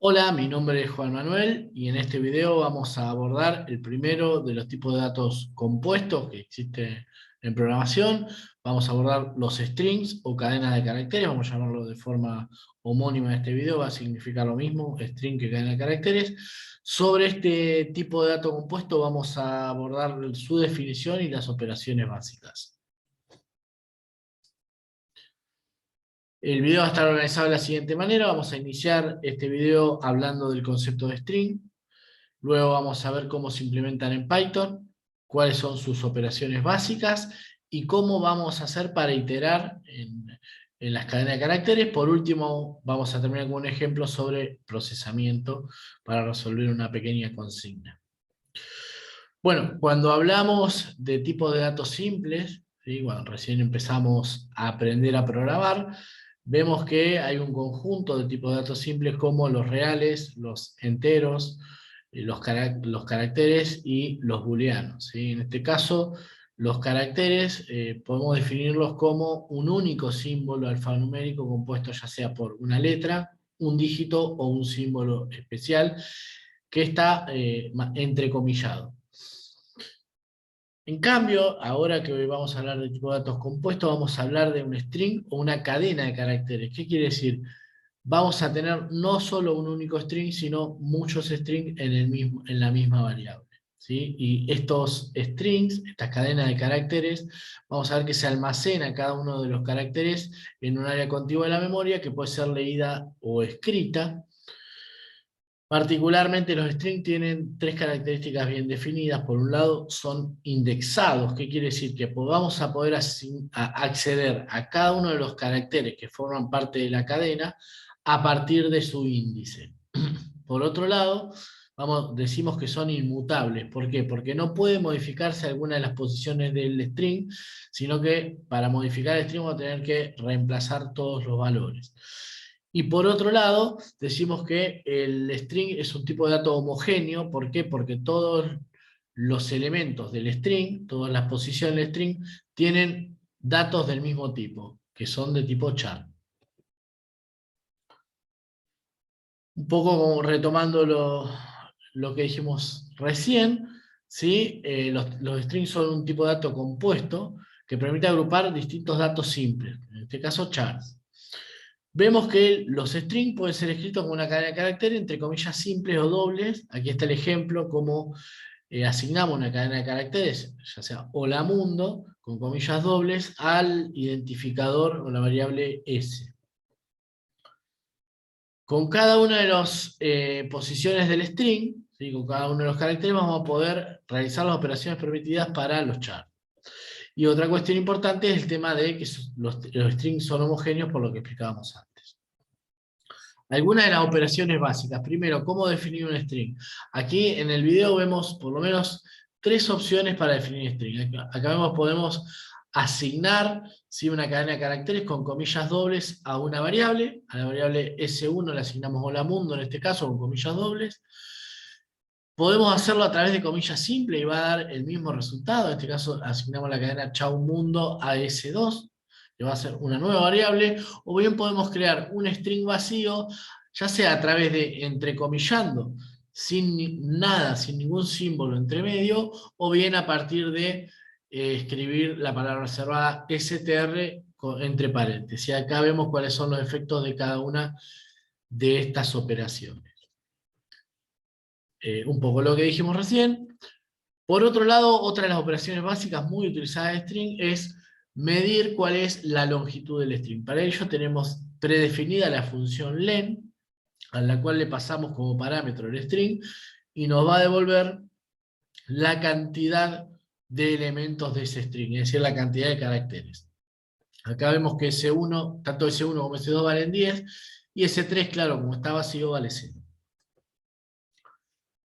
Hola, mi nombre es Juan Manuel y en este video vamos a abordar el primero de los tipos de datos compuestos que existe en programación. Vamos a abordar los strings o cadenas de caracteres, vamos a llamarlo de forma homónima en este video, va a significar lo mismo, string que cadena de caracteres. Sobre este tipo de dato compuesto vamos a abordar su definición y las operaciones básicas. El video va a estar organizado de la siguiente manera. Vamos a iniciar este video hablando del concepto de string. Luego vamos a ver cómo se implementan en Python, cuáles son sus operaciones básicas y cómo vamos a hacer para iterar en las cadenas de caracteres. Por último, vamos a terminar con un ejemplo sobre procesamiento para resolver una pequeña consigna. Bueno, cuando hablamos de tipos de datos simples, ¿sí? Cuando recién empezamos a aprender a programar, vemos que hay un conjunto de tipos de datos simples como los reales, los enteros, los caracteres y los booleanos, ¿sí? En este caso, los caracteres podemos definirlos como un único símbolo alfanumérico compuesto ya sea por una letra, un dígito o un símbolo especial que está entrecomillado. En cambio, ahora que hoy vamos a hablar de tipo de datos compuestos, vamos a hablar de un string o una cadena de caracteres. ¿Qué quiere decir? Vamos a tener no solo un único string, sino muchos strings en la misma variable, ¿sí? Y estos strings, estas cadenas de caracteres, vamos a ver que se almacena cada uno de los caracteres en un área contigua de la memoria que puede ser leída o escrita. Particularmente los strings tienen tres características bien definidas. Por un lado, son indexados. ¿Qué quiere decir? Que vamos a poder acceder a cada uno de los caracteres que forman parte de la cadena a partir de su índice. Por otro lado, decimos que son inmutables. ¿Por qué? Porque no puede modificarse alguna de las posiciones del string, sino que para modificar el string vamos a tener que reemplazar todos los valores. Y por otro lado, decimos que el string es un tipo de dato homogéneo. ¿Por qué? Porque todos los elementos del string, todas las posiciones del string, tienen datos del mismo tipo, que son de tipo char. Un poco como retomando lo que dijimos recién, ¿sí? Los strings son un tipo de dato compuesto que permite agrupar distintos datos simples, en este caso chars. Vemos que los strings pueden ser escritos con una cadena de caracteres, entre comillas, simples o dobles. Aquí está el ejemplo, cómo asignamos una cadena de caracteres, ya sea hola mundo, con comillas dobles, al identificador o la variable s. Con cada una de las posiciones del string, ¿sí? Con cada uno de los caracteres, vamos a poder realizar las operaciones permitidas para los chars. Y otra cuestión importante es el tema de que los strings son homogéneos, por lo que explicábamos antes. Algunas de las operaciones básicas. Primero, ¿cómo definir un string? Aquí en el video vemos por lo menos tres opciones para definir string. Acá podemos asignar, ¿sí?, una cadena de caracteres con comillas dobles a una variable. A la variable S1 le asignamos hola mundo, en este caso con comillas dobles. Podemos hacerlo a través de comillas simples y va a dar el mismo resultado. En este caso asignamos la cadena chau mundo a S2, que va a ser una nueva variable. O bien podemos crear un string vacío, ya sea a través de entrecomillando, sin nada, sin ningún símbolo entre medio, o bien a partir de escribir la palabra reservada str entre paréntesis. Y acá vemos cuáles son los efectos de cada una de estas operaciones. Un poco lo que dijimos recién. Por otro lado, otra de las operaciones básicas muy utilizadas de string es medir cuál es la longitud del string. Para ello tenemos predefinida la función len, a la cual le pasamos como parámetro el string, y nos va a devolver la cantidad de elementos de ese string, es decir, la cantidad de caracteres. Acá vemos que S1, tanto S1 como S2 valen 10, y S3, claro, como está vacío, vale 0.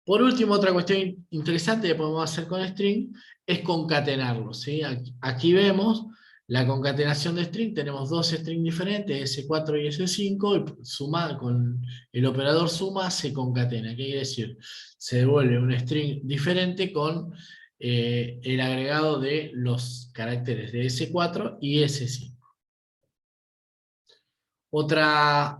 Por último, otra cuestión interesante que podemos hacer con string es concatenarlos, ¿sí? Aquí vemos la concatenación de string, tenemos dos strings diferentes, S4 y S5, y con el operador suma se concatena. ¿Qué quiere decir? Se devuelve un string diferente con el agregado de los caracteres de S4 y S5. Otra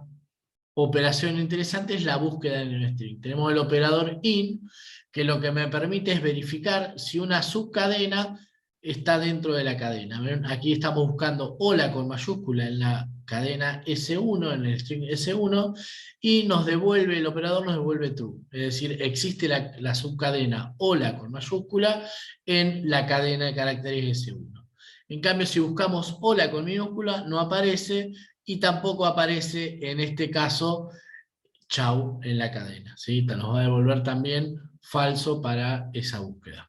operación interesante es la búsqueda en el string. Tenemos el operador in, que lo que me permite es verificar si una subcadena está dentro de la cadena. ¿Ven? Aquí estamos buscando hola con mayúscula en la cadena S1, en el string S1, y nos devuelve, el operador nos devuelve true. Es decir, existe la subcadena hola con mayúscula en la cadena de caracteres S1. En cambio, si buscamos hola con minúscula, no aparece, y tampoco aparece en este caso chau en la cadena, ¿sí? Nos va a devolver también falso para esa búsqueda.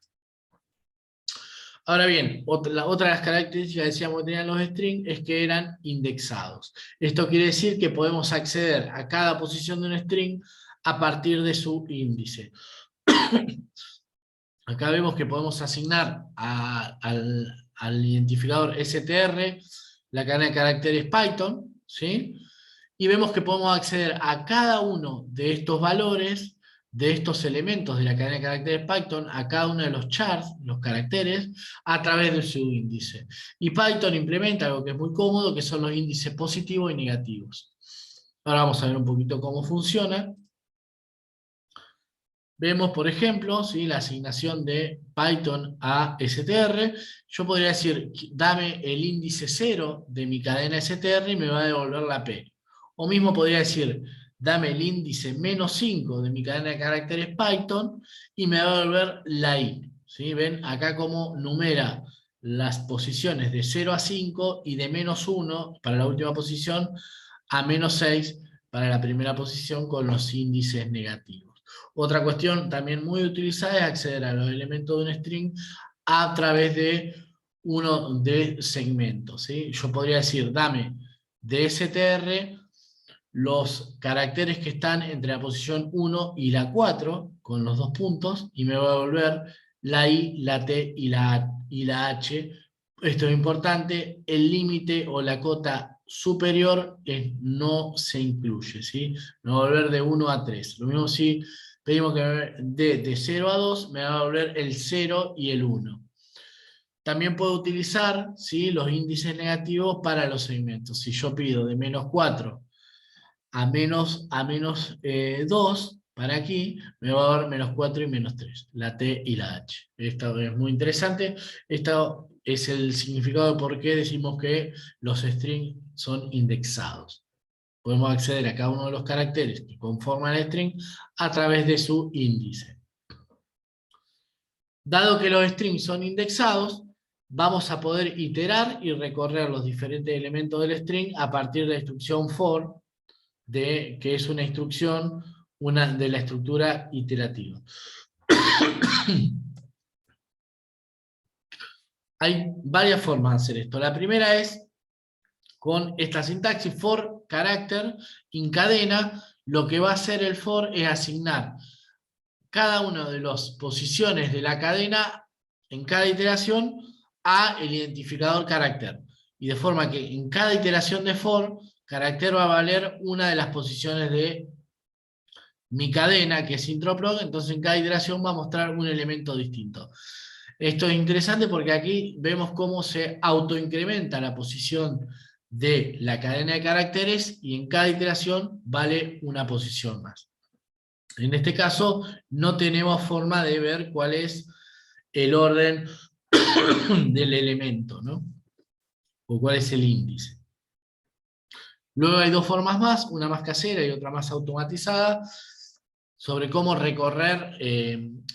Ahora bien, otra de las características que decíamos que tenían los strings es que eran indexados. Esto quiere decir que podemos acceder a cada posición de un string a partir de su índice. Acá vemos que podemos asignar al identificador str la cadena de caracteres Python, ¿sí? Y vemos que podemos acceder a cada uno de estos valores, de estos elementos de la cadena de caracteres Python, a cada uno de los chars, los caracteres, a través de su índice. Y Python implementa algo que es muy cómodo, que son los índices positivos y negativos. Ahora vamos a ver un poquito cómo funciona. Vemos, por ejemplo, ¿sí?, la asignación de Python a str. Yo podría decir, dame el índice 0 de mi cadena str y me va a devolver la P. O mismo podría decir, dame el índice -5 de mi cadena de caracteres Python y me va a devolver la I. ¿Sí? ¿Ven? Acá como numera las posiciones de 0 a 5 y de -1 para la última posición a -6 para la primera posición con los índices negativos. Otra cuestión también muy utilizada es acceder a los elementos de un string a través de uno de segmentos, ¿sí? Yo podría decir, dame de str los caracteres que están entre la posición 1 y la 4, con los 2 puntos, y me va a devolver la I, la T y la H. Esto es importante, el límite o la cota superior no se incluye, ¿sí? Me va a volver de 1 a 3. Lo mismo si pedimos que de 0 a 2, me va a volver el 0 y el 1. También puedo utilizar, ¿sí?, los índices negativos para los segmentos. Si yo pido de -4 a menos 2, para aquí, me va a dar -4 y -3, la T y la H. Esto es muy interesante. Esto es el significado de por qué decimos que los strings son indexados. Podemos acceder a cada uno de los caracteres que conforman el string a través de su índice. Dado que los strings son indexados, vamos a poder iterar y recorrer los diferentes elementos del string a partir de la instrucción for, que es una instrucción de la estructura iterativa. Hay varias formas de hacer esto. La primera es con esta sintaxis for character incadena. Lo que va a hacer el for es asignar cada una de las posiciones de la cadena en cada iteración a el identificador carácter. Y de forma que en cada iteración de for, carácter va a valer una de las posiciones de mi cadena, que es introprog, entonces en cada iteración va a mostrar un elemento distinto. Esto es interesante porque aquí vemos cómo se autoincrementa la posición de la cadena de caracteres y en cada iteración vale una posición más. En este caso no tenemos forma de ver cuál es el orden del elemento, ¿no? O cuál es el índice. Luego hay dos formas más, una más casera y otra más automatizada, sobre cómo recorrer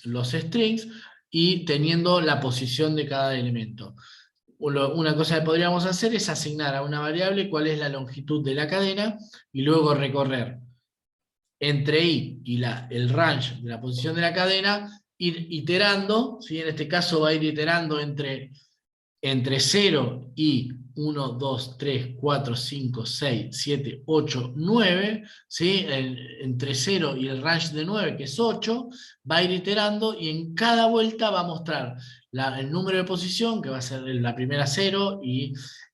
los strings y teniendo la posición de cada elemento. Una cosa que podríamos hacer es asignar a una variable cuál es la longitud de la cadena y luego recorrer entre i y el range de la posición de la cadena, ir iterando, ¿sí? En este caso va a ir iterando entre 0 y 1, 2, 3, 4, 5, 6, 7, 8, 9, ¿sí? Entre 0 y el range de 9, que es 8, va a ir iterando y en cada vuelta va a mostrar el número de posición, que va a ser la primera 0, y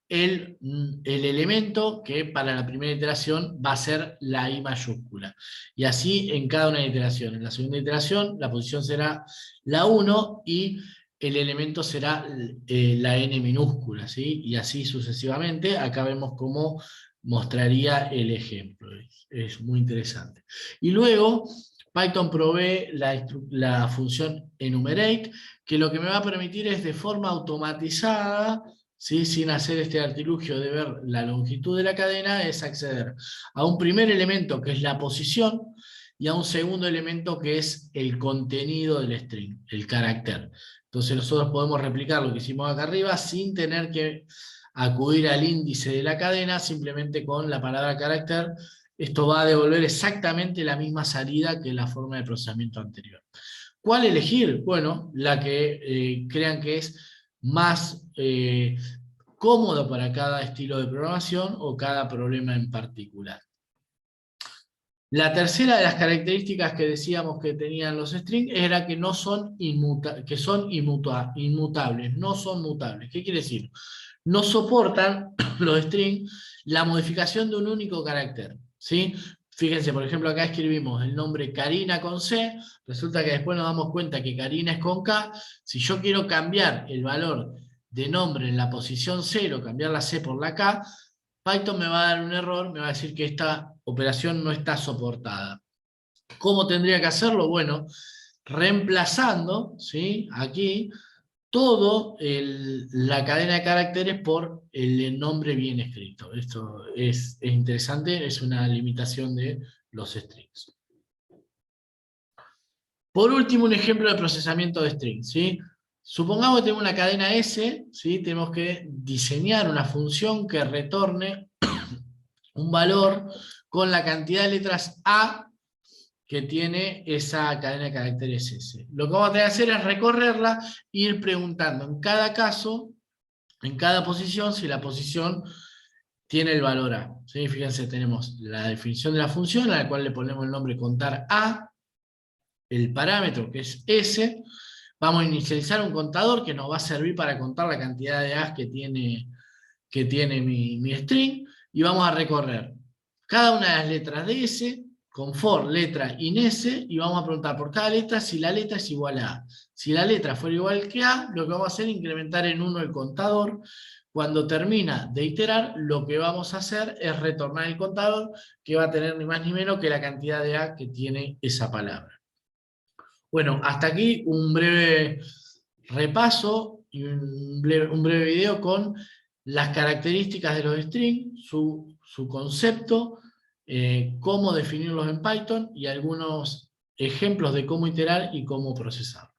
el elemento que para la primera iteración va a ser la I mayúscula. Y así en cada una de las iteraciones. En la segunda iteración la posición será la 1 y el elemento será la n minúscula, ¿sí? Y así sucesivamente. Acá vemos cómo mostraría el ejemplo. Es muy interesante. Y luego, Python provee la función enumerate, que lo que me va a permitir es de forma automatizada, ¿sí? Sin hacer este artilugio de ver la longitud de la cadena, es acceder a un primer elemento que es la posición y a un segundo elemento que es el contenido del string, el carácter. Entonces nosotros podemos replicar lo que hicimos acá arriba sin tener que acudir al índice de la cadena, simplemente con la palabra carácter. Esto va a devolver exactamente la misma salida que la forma de procesamiento anterior. ¿Cuál elegir? Bueno, la que crean que es más cómodo para cada estilo de programación o cada problema en particular. La tercera de las características que decíamos que tenían los strings era que no son, inmutables, no son mutables. ¿Qué quiere decir? No soportan los strings la modificación de un único carácter, ¿sí? Fíjense, por ejemplo, acá escribimos el nombre Karina con C, resulta que después nos damos cuenta que Karina es con K. Si yo quiero cambiar el valor de nombre en la posición 0, cambiar la C por la K, Python me va a dar un error, me va a decir que esta operación no está soportada. ¿Cómo tendría que hacerlo? Bueno, reemplazando, ¿sí? Aquí, todo la cadena de caracteres por el nombre bien escrito. Esto es interesante, es una limitación de los strings. Por último, un ejemplo de procesamiento de strings, ¿sí? Supongamos que tengo una cadena S, ¿sí? Tenemos que diseñar una función que retorne un valor con la cantidad de letras A que tiene esa cadena de caracteres S. Lo que vamos a tener que hacer es recorrerla e ir preguntando en cada caso, en cada posición, si la posición tiene el valor A. ¿Sí? Fíjense, tenemos la definición de la función, a la cual le ponemos el nombre contar A, el parámetro que es S. Vamos a inicializar un contador que nos va a servir para contar la cantidad de A's que tiene mi string, y vamos a recorrer cada una de las letras de S, con for letra in S, y vamos a preguntar por cada letra si la letra es igual a A. Si la letra fuera igual que A, lo que vamos a hacer es incrementar en 1 el contador. Cuando termina de iterar, lo que vamos a hacer es retornar el contador, que va a tener ni más ni menos que la cantidad de A que tiene esa palabra. Bueno, hasta aquí un breve repaso y un breve video con las características de los strings, su concepto, cómo definirlos en Python y algunos ejemplos de cómo iterar y cómo procesar.